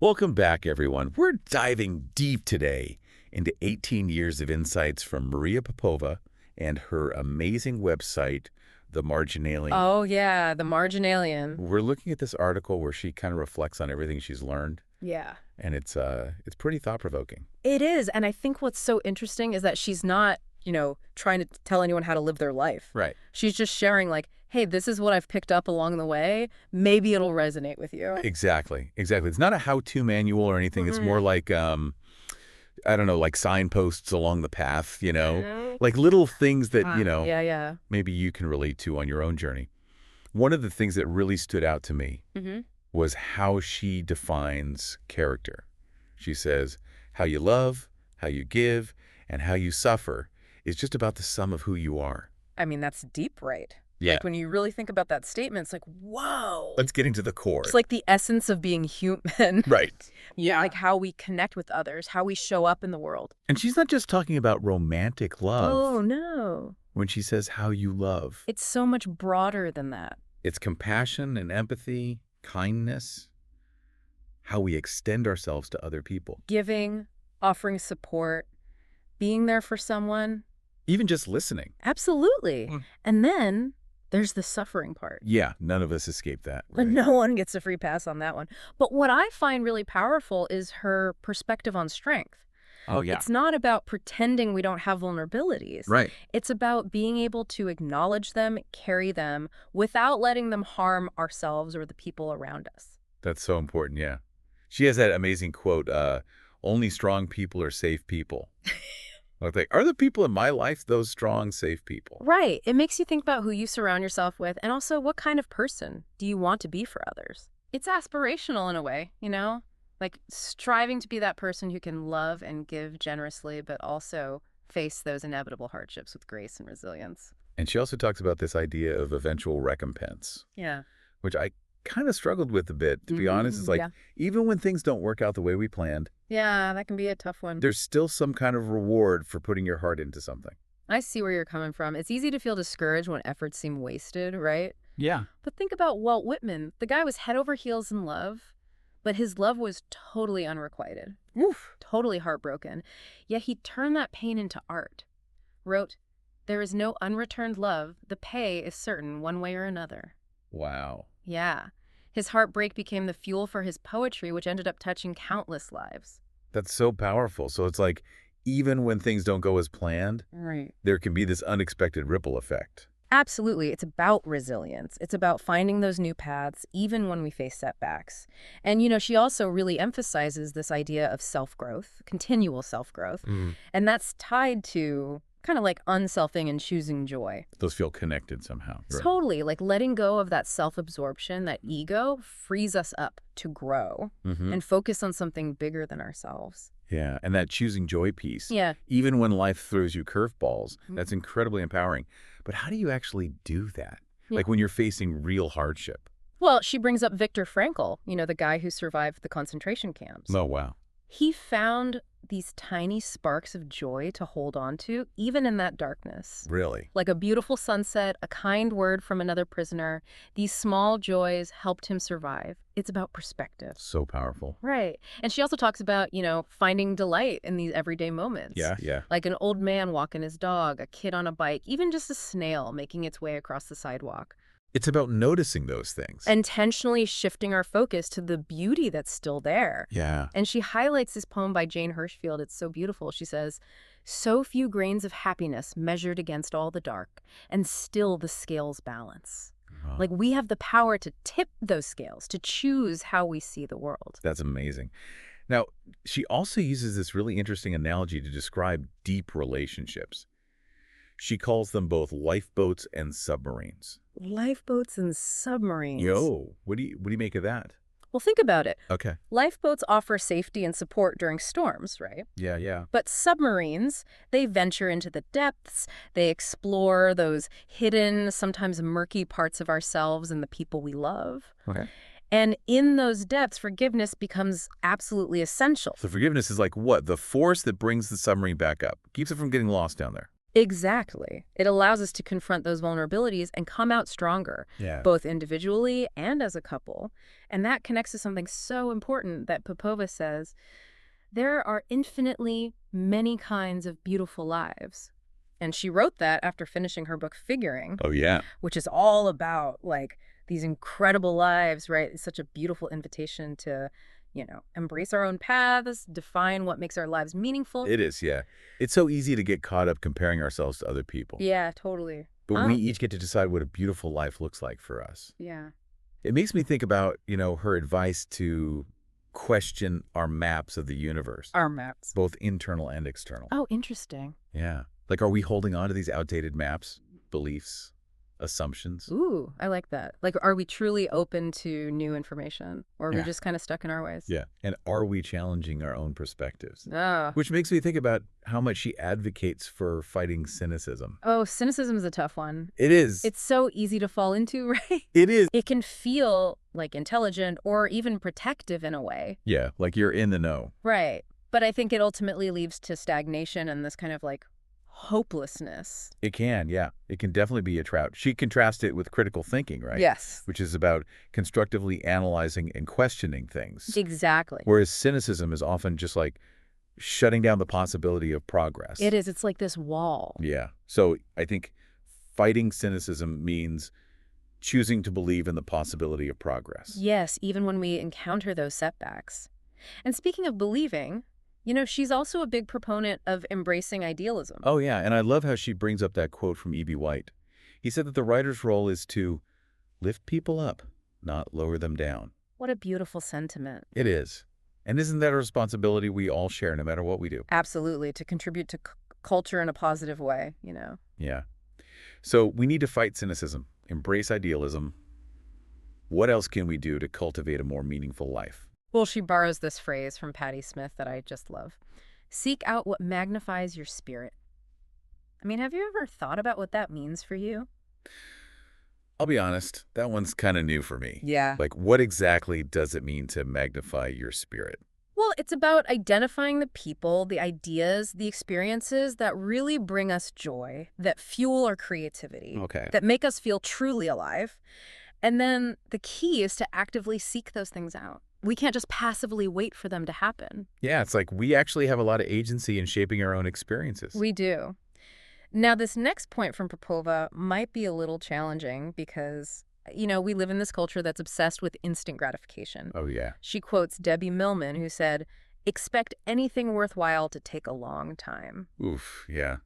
Welcome back, everyone. We're diving deep today into 18 years of insights from Maria Popova and her amazing website, The Marginalian. Oh, yeah, the Marginalian. We're looking at this article where she kind of reflects on everything she's learned, Yeah. and it's pretty thought-provoking. It is. And I think what's so interesting is that she's not, trying to tell anyone how to live their life. Right. She's just sharing, like, hey, this is what I've picked up along the way. Maybe it'll resonate with you. Exactly. It's not a how-to manual or anything. It's more like, I don't know, like signposts along the path, like little things that, Yeah. maybe you can relate to on your own journey. One of the things that really stood out to me was how she defines character. She says, how you love, how you give, and how you suffer is just about the sum of who you are. I mean, that's deep, right? Yeah. Like, when you really think about that statement, it's like, whoa. Let's get into the core. It's like the essence of being human. Right. Yeah. Like how we connect with others, how we show up in the world. And she's not just talking about romantic love Oh, no. when she says how you love. It's so much broader than that. It's compassion and empathy, kindness, how we extend ourselves to other people. Giving, offering support, being there for someone. Even just listening. Absolutely. And then there's the suffering part. Yeah, none of us escape that. But Right? no one gets a free pass on that one. But what I find really powerful is her perspective on strength. Oh, yeah. It's not about pretending we don't have vulnerabilities. Right. It's about being able to acknowledge them, carry them, without letting them harm ourselves or the people around us. That's so important, yeah. She has that amazing quote, only strong people are safe people. Like, are the people in my life those strong, safe people? Right. It makes you think about who you surround yourself with, and also what kind of person do you want to be for others. It's aspirational in a way, like striving to be that person who can love and give generously, but also face those inevitable hardships with grace and resilience. And she also talks about this idea of eventual recompense, Yeah. which I kind of struggled with a bit, to be honest. It's like, yeah. even when things don't work out the way we planned, Yeah, that can be a tough one. there's still some kind of reward for putting your heart into something. I see where you're coming from. It's easy to feel discouraged when efforts seem wasted, right? Yeah. But think about Walt Whitman. The guy was head over heels in love, but his love was totally unrequited. Oof. Totally heartbroken. Yet he turned that pain into art. Wrote, "There is no unreturned love. The pay is certain one way or another." Wow. Yeah. His heartbreak became the fuel for his poetry, which ended up touching countless lives. That's so powerful. So it's like, even when things don't go as planned, Right. there can be this unexpected ripple effect. Absolutely. It's about resilience. It's about finding those new paths, even when we face setbacks. And, she also really emphasizes this idea of self-growth, continual self-growth. And that's tied to kind of like unselfing and choosing joy. Those feel connected somehow. Right. Totally. Like letting go of that self-absorption, that ego, frees us up to grow and focus on something bigger than ourselves. Yeah, and that choosing joy piece. Yeah. Even when life throws you curveballs, that's incredibly empowering. But how do you actually do that? Yeah. Like when you're facing real hardship? Well, she brings up Viktor Frankl, the guy who survived the concentration camps. Oh, wow. He found these tiny sparks of joy to hold on to, even in that darkness. Really? Like a beautiful sunset, a kind word from another prisoner. These small joys helped him survive. It's about perspective. So powerful. Right. And she also talks about, finding delight in these everyday moments. Yeah. Like an old man walking his dog, a kid on a bike, even just a snail making its way across the sidewalk. It's about noticing those things. Intentionally shifting our focus to the beauty that's still there. Yeah. And she highlights this poem by Jane Hirschfield. It's so beautiful. She says, "So few grains of happiness measured against all the dark, and still the scales balance." Wow. Like we have the power to tip those scales, to choose how we see the world. That's amazing. Now, she also uses this really interesting analogy to describe deep relationships. She calls them both lifeboats and submarines. Lifeboats and submarines. Yo, what do you make of that? Well, think about it. Okay. Lifeboats offer safety and support during storms, right? Yeah. But submarines, they venture into the depths, they explore those hidden, sometimes murky parts of ourselves and the people we love. Okay. And in those depths, forgiveness becomes absolutely essential. So forgiveness is like what? The force that brings the submarine back up, keeps it from getting lost down there. Exactly. It allows us to confront those vulnerabilities and come out stronger, Yeah. both individually and as a couple. And that connects to something so important that Popova says, there are infinitely many kinds of beautiful lives. And she wrote that after finishing her book Figuring, Oh, yeah. which is all about like these incredible lives, right? It's such a beautiful invitation to, embrace our own paths, define what makes our lives meaningful. It is, yeah. It's so easy to get caught up comparing ourselves to other people. Yeah, totally. But we each get to decide what a beautiful life looks like for us. Yeah. It makes me think about, her advice to question our maps of the universe, Our maps. both internal and external. Oh, interesting. Yeah. Like, are we holding on to these outdated maps, beliefs, assumptions? Ooh, I like that. Like, are we truly open to new information? Or are we Yeah. just kind of stuck in our ways? Yeah. And are we challenging our own perspectives? Oh. Which makes me think about how much she advocates for fighting cynicism. Oh, cynicism is a tough one. It is. It's so easy to fall into, right? It is. It can feel like intelligent or even protective in a way. Yeah, like you're in the know. Right. But I think it ultimately leads to stagnation and this kind of like hopelessness. It can, yeah. It can definitely be a trap. She contrasts it with critical thinking, right? Yes. Which is about constructively analyzing and questioning things. Exactly. Whereas cynicism is often just like shutting down the possibility of progress. It is. It's like this wall. Yeah. So I think fighting cynicism means choosing to believe in the possibility of progress. Yes, even when we encounter those setbacks. And speaking of believing, she's also a big proponent of embracing idealism. Oh, yeah. And I love how she brings up that quote from E.B. White. He said that the writer's role is to lift people up, not lower them down. What a beautiful sentiment. It is. And isn't that a responsibility we all share no matter what we do? Absolutely, to contribute to culture in a positive way, Yeah. So we need to fight cynicism, embrace idealism. What else can we do to cultivate a more meaningful life? Well, she borrows this phrase from Patti Smith that I just love. Seek out what magnifies your spirit. I mean, have you ever thought about what that means for you? I'll be honest, that one's kind of new for me. Yeah. Like, what exactly does it mean to magnify your spirit? Well, it's about identifying the people, the ideas, the experiences that really bring us joy, that fuel our creativity, Okay. that make us feel truly alive. And then the key is to actively seek those things out. We can't just passively wait for them to happen. Yeah, it's like we actually have a lot of agency in shaping our own experiences. We do. Now, this next point from Popova might be a little challenging because, we live in this culture that's obsessed with instant gratification. Oh, yeah. She quotes Debbie Millman, who said, "Expect anything worthwhile to take a long time." Oof, yeah.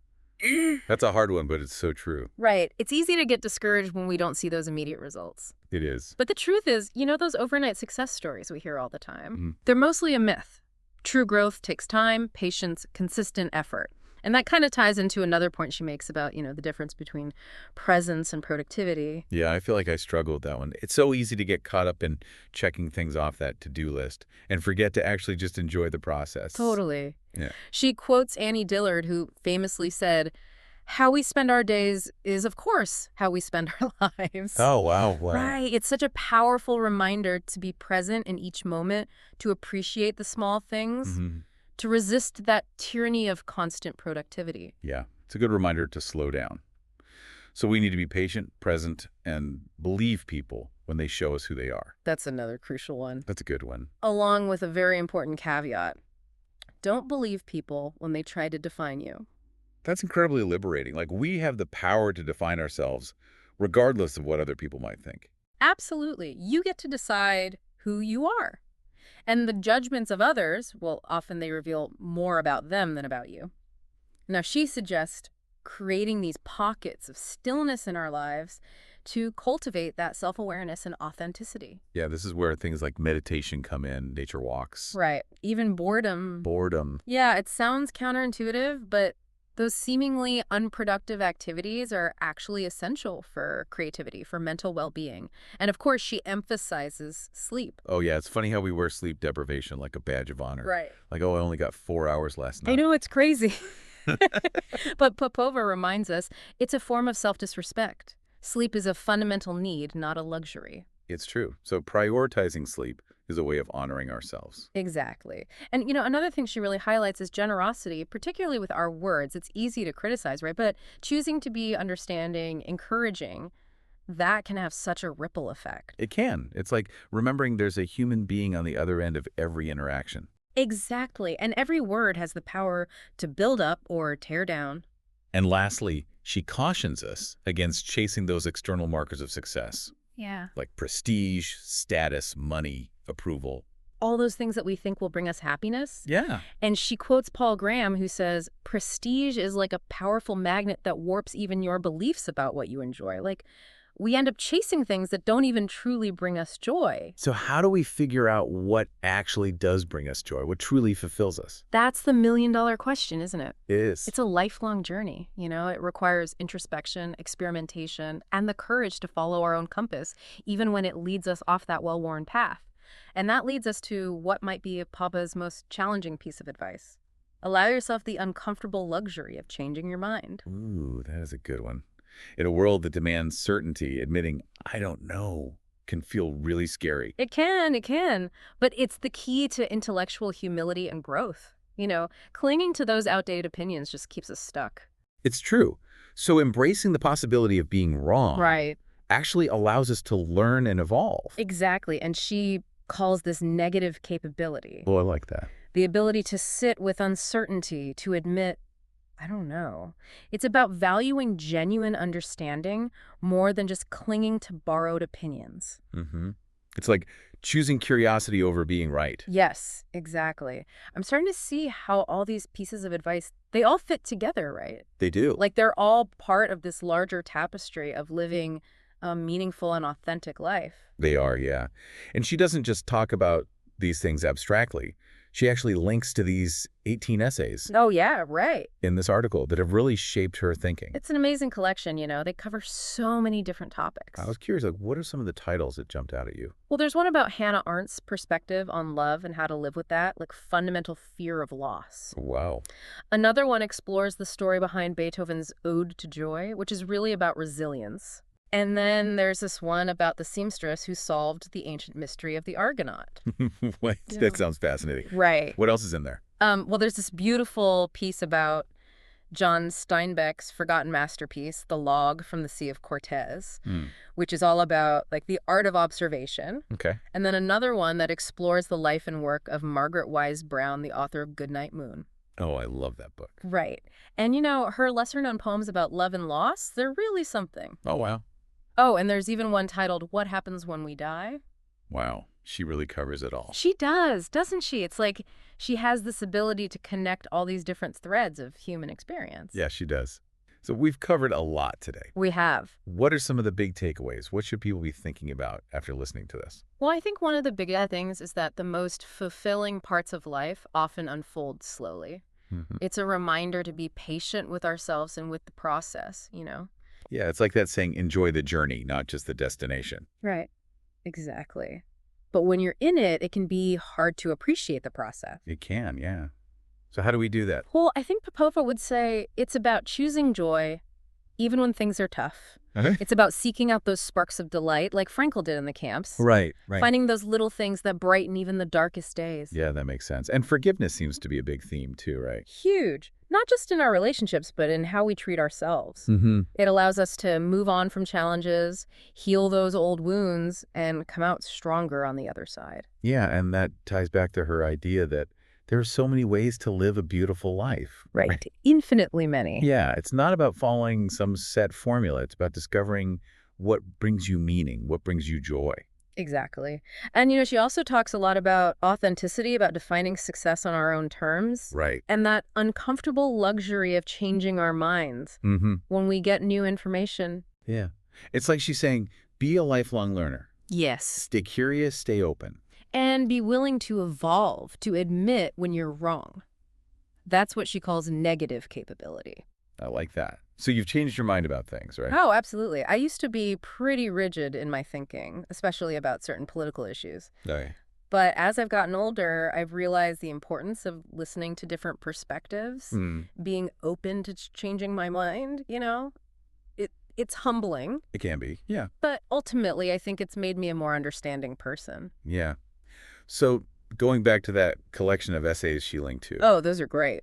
That's a hard one, but it's so true. Right. It's easy to get discouraged when we don't see those immediate results. It is. But the truth is, those overnight success stories we hear all the time, Mhm. they're mostly a myth. True growth takes time, patience, consistent effort. And that kind of ties into another point she makes about, the difference between presence and productivity. Yeah, I feel like I struggle with that one. It's so easy to get caught up in checking things off that to-do list and forget to actually just enjoy the process. Totally. Yeah. She quotes Annie Dillard, who famously said, "How we spend our days is, of course, how we spend our lives." Oh, wow. Wow. Right. It's such a powerful reminder to be present in each moment, to appreciate the small things, Mhm. to resist that tyranny of constant productivity. Yeah, it's a good reminder to slow down. So we need to be patient, present, and believe people when they show us who they are. That's another crucial one. That's a good one. Along with a very important caveat. Don't believe people when they try to define you. That's incredibly liberating. Like, we have the power to define ourselves regardless of what other people might think. Absolutely. You get to decide who you are. And the judgments of others, well, often they reveal more about them than about you. Now, she suggests creating these pockets of stillness in our lives to cultivate that self-awareness and authenticity. Yeah, this is where things like meditation come in, nature walks. Right. Even boredom. Boredom. Yeah, it sounds counterintuitive, but those seemingly unproductive activities are actually essential for creativity, for mental well-being. And of course, she emphasizes sleep. Oh, yeah, it's funny how we wear sleep deprivation like a badge of honor. Right. Like, oh, I only got 4 hours last night. I know, it's crazy. But Popova reminds us it's a form of self-disrespect. Sleep is a fundamental need, not a luxury. It's true. So prioritizing sleep is a way of honoring ourselves. Exactly. And, another thing she really highlights is generosity, particularly with our words. It's easy to criticize, right? But choosing to be understanding, encouraging, that can have such a ripple effect. It can. It's like remembering there's a human being on the other end of every interaction. Exactly. And every word has the power to build up or tear down. And lastly, she cautions us against chasing those external markers of success, Yeah. like prestige, status, money, approval. All those things that we think will bring us happiness. Yeah. And she quotes Paul Graham, who says, prestige is like a powerful magnet that warps even your beliefs about what you enjoy. Like, we end up chasing things that don't even truly bring us joy. So how do we figure out what actually does bring us joy, what truly fulfills us? That's the million-dollar question, isn't it? It is. It's a lifelong journey, It requires introspection, experimentation, and the courage to follow our own compass, even when it leads us off that well-worn path. And that leads us to what might be Papa's most challenging piece of advice. Allow yourself the uncomfortable luxury of changing your mind. Ooh, that is a good one. In a world that demands certainty, admitting, I don't know, can feel really scary. It can. But it's the key to intellectual humility and growth. Clinging to those outdated opinions just keeps us stuck. It's true. So embracing the possibility of being wrong Right. actually allows us to learn and evolve. Exactly. And she calls this negative capability. Oh, I like that. The ability to sit with uncertainty, to admit, I don't know. It's about valuing genuine understanding more than just clinging to borrowed opinions. It's like choosing curiosity over being right. Yes, exactly. I'm starting to see how all these pieces of advice, they all fit together, right? They do. Like they're all part of this larger tapestry of living a meaningful and authentic life. They are, yeah. And she doesn't just talk about these things abstractly. She actually links to these 18 essays Oh, yeah, right. in this article that have really shaped her thinking. It's an amazing collection, They cover so many different topics. I was curious, like, what are some of the titles that jumped out at you? Well, there's one about Hannah Arendt's perspective on love and how to live with that, like fundamental fear of loss. Wow. Another one explores the story behind Beethoven's Ode to Joy, which is really about resilience. And then there's this one about the seamstress who solved the ancient mystery of the Argonaut. What? Yeah. That sounds fascinating. Right. What else is in there? Well, there's this beautiful piece about John Steinbeck's forgotten masterpiece, The Log from the Sea of Cortez, which is all about like the art of observation. Okay. And then another one that explores the life and work of Margaret Wise Brown, the author of Goodnight Moon. Oh, I love that book. Right. And her lesser-known poems about love and loss, they're really something. Oh, wow. Oh, and there's even one titled What Happens When We Die? Wow. She really covers it all. She does, doesn't she? It's like she has this ability to connect all these different threads of human experience. Yeah, she does. So we've covered a lot today. We have. What are some of the big takeaways? What should people be thinking about after listening to this? Well, I think one of the big things is that the most fulfilling parts of life often unfold slowly. It's a reminder to be patient with ourselves and with the process, Yeah, it's like that saying, enjoy the journey, not just the destination. Right. Exactly. But when you're in it, it can be hard to appreciate the process. It can, yeah. So how do we do that? Well, I think Popova would say it's about choosing joy even when things are tough. It's about seeking out those sparks of delight like Frankel did in the camps. Right. Finding those little things that brighten even the darkest days. Yeah, that makes sense. And forgiveness seems to be a big theme too, right? Huge. Not just in our relationships, but in how we treat ourselves. It allows us to move on from challenges, heal those old wounds, and come out stronger on the other side. Yeah, and that ties back to her idea that there are so many ways to live a beautiful life. Right. Infinitely many. Yeah, it's not about following some set formula. It's about discovering what brings you meaning, what brings you joy. Exactly. And, she also talks a lot about authenticity, about defining success on our own terms. Right. And that uncomfortable luxury of changing our minds when we get new information. Yeah. It's like she's saying, be a lifelong learner. Yes. Stay curious, stay open. And be willing to evolve, to admit when you're wrong. That's what she calls negative capability. I like that. So you've changed your mind about things, right? Oh, absolutely. I used to be pretty rigid in my thinking, especially about certain political issues. Okay. But as I've gotten older, I've realized the importance of listening to different perspectives, being open to changing my mind, It's humbling. It can be, yeah. But ultimately, I think it's made me a more understanding person. Yeah. So going back to that collection of essays she linked to, Oh, those are great.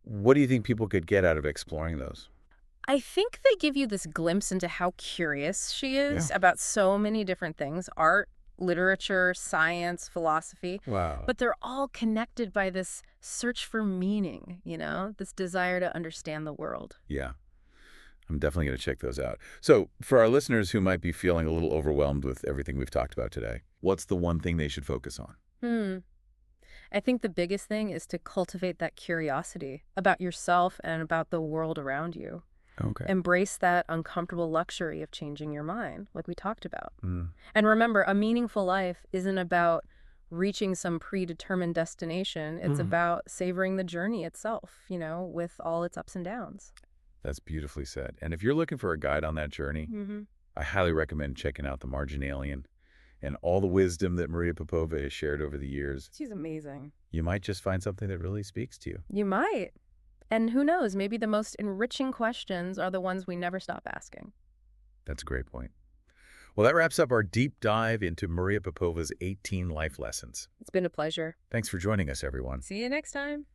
what do you think people could get out of exploring those? I think they give you this glimpse into how curious she Yeah. is about so many different things: art, literature, science, philosophy. Wow. But they're all connected by this search for meaning, this desire to understand the world. Yeah. I'm definitely going to check those out. So for our listeners who might be feeling a little overwhelmed with everything we've talked about today, what's the one thing they should focus on? Hmm. I think the biggest thing is to cultivate that curiosity about yourself and about the world around you. Okay. Embrace that uncomfortable luxury of changing your mind, like we talked about. Mm, And remember, a meaningful life isn't about reaching some predetermined destination. It's about savoring the journey itself, with all its ups and downs. that's beautifully said. And if you're looking for a guide on that journey, Hmm. I highly recommend checking out the Marginalian and all the wisdom that Maria Popova has shared over the years. She's amazing. You might just find something that really speaks to you. You might. And who knows, maybe the most enriching questions are the ones we never stop asking. That's a great point. Well, that wraps up our deep dive into Maria Popova's 18 life lessons. It's been a pleasure. Thanks for joining us, everyone. See you next time.